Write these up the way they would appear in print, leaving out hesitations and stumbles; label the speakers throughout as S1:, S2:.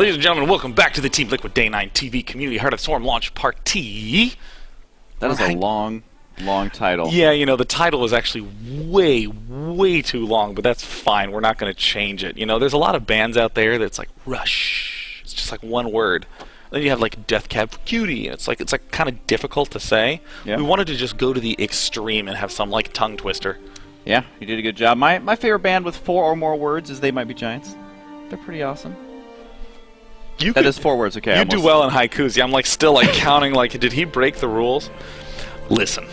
S1: Ladies and gentlemen, welcome back to the TeamLiquid Day 9 TV Community Heart of Storm Launch Party.
S2: That is a long title.
S1: Yeah, you know, the title is actually way too long, but that's fine. We're not going to change it. You know, there's a lot of bands out there that's like Rush. It's just like one word. Then you have like Death Cab for Cutie, and it's like kind of difficult to say.
S2: Yeah.
S1: We wanted to just go to the extreme and have some like tongue twister.
S2: Yeah, you did a good job. My favorite band with 4 or more words is They Might Be Giants. They're pretty awesome. That is 4 words, okay.
S1: You do well in haikus. Yeah, I'm like still like counting like, did he break the rules? Listen,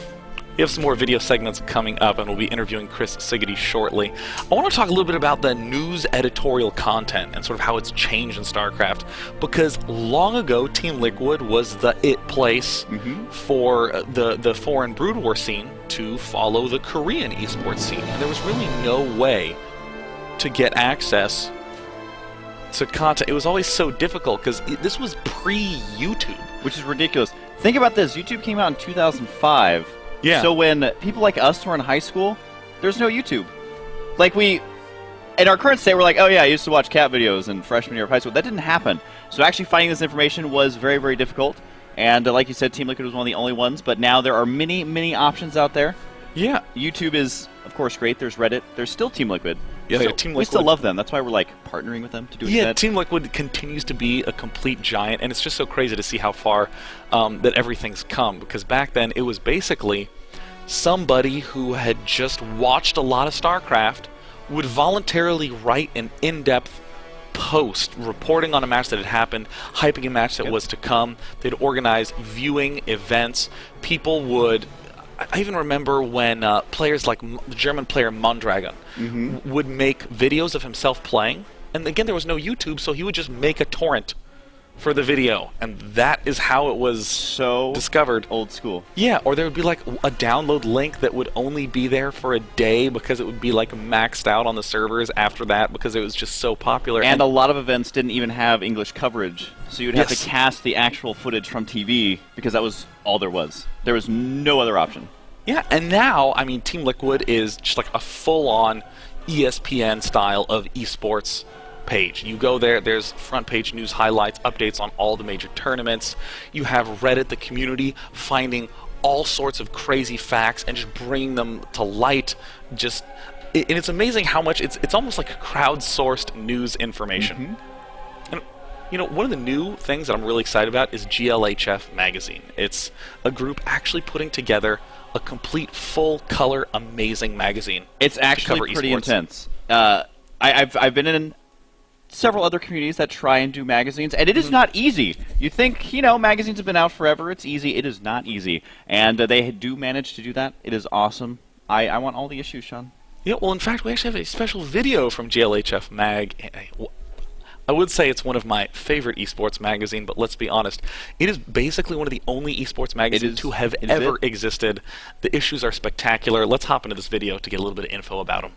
S1: we have some more video segments coming up, and we'll be interviewing Chris Siggety shortly. I want to talk a little bit about the news editorial content and sort of how it's changed in StarCraft, because long ago TeamLiquid was the it place for the foreign Brood War scene to follow the Korean esports scene, and there was really no way to get access to content. It was always so difficult because this was pre-YouTube. Which is ridiculous.
S2: Think about this. YouTube came out in 2005.
S1: Yeah.
S2: So when people like us were in high school, there's no YouTube. Like in our current state, we're like, oh yeah, I used to watch cat videos in freshman year of high school. That didn't happen. So actually finding this information was very difficult. And like you said, TeamLiquid was one of the only ones. But now there are many options out there.
S1: Yeah.
S2: YouTube is, of course, great. There's Reddit. There's still TeamLiquid.
S1: Yeah,
S2: so
S1: TeamLiquid.
S2: We still love them. That's why we're like partnering with them to do it.
S1: Yeah, TeamLiquid continues to be a complete giant, and it's just so crazy to see how far that everything's come. Because back then, it was basically somebody who had just watched a lot of StarCraft would voluntarily write an in-depth post reporting on a match that had happened, hyping a match that was to come. They'd organize viewing events. People would... I even remember when players like the German player Mondragon would make videos of himself playing, and again there was no YouTube, so he would just make a torrent for the video, and that is how it was
S2: so
S1: discovered.
S2: Old school.
S1: Yeah, or there would be like a download link that would only be there for a day because it would be like maxed out on the servers after that because it was just so popular.
S2: And a lot of events didn't even have English coverage, so you'd have to cast the actual footage from TV because that was all there was. There was no other option.
S1: Yeah, and now, I mean, TeamLiquid is just like a full-on ESPN style of esports page. You go there, there's front page news highlights, updates on all the major tournaments. You have Reddit, the community, finding all sorts of crazy facts and just bringing them to light. And it's amazing how much it's almost like crowdsourced news information. And you know, one of the new things that I'm really excited about is GLHF magazine. It's a group actually putting together a complete full-color, amazing magazine.
S2: It's actually pretty intense. I've been in several other communities that try and do magazines, and it is not easy. You think, you know, magazines have been out forever, it's easy. It is not easy. And they do manage to do that. It is awesome. I want all the issues, Sean.
S1: Yeah, well, in fact, we actually have a special video from GLHF Mag. I would say it's one of my favorite esports magazine, but let's be honest, it is basically one of the only esports magazines to have ever existed. The issues are spectacular. Let's hop into this video to get a little bit of info about them.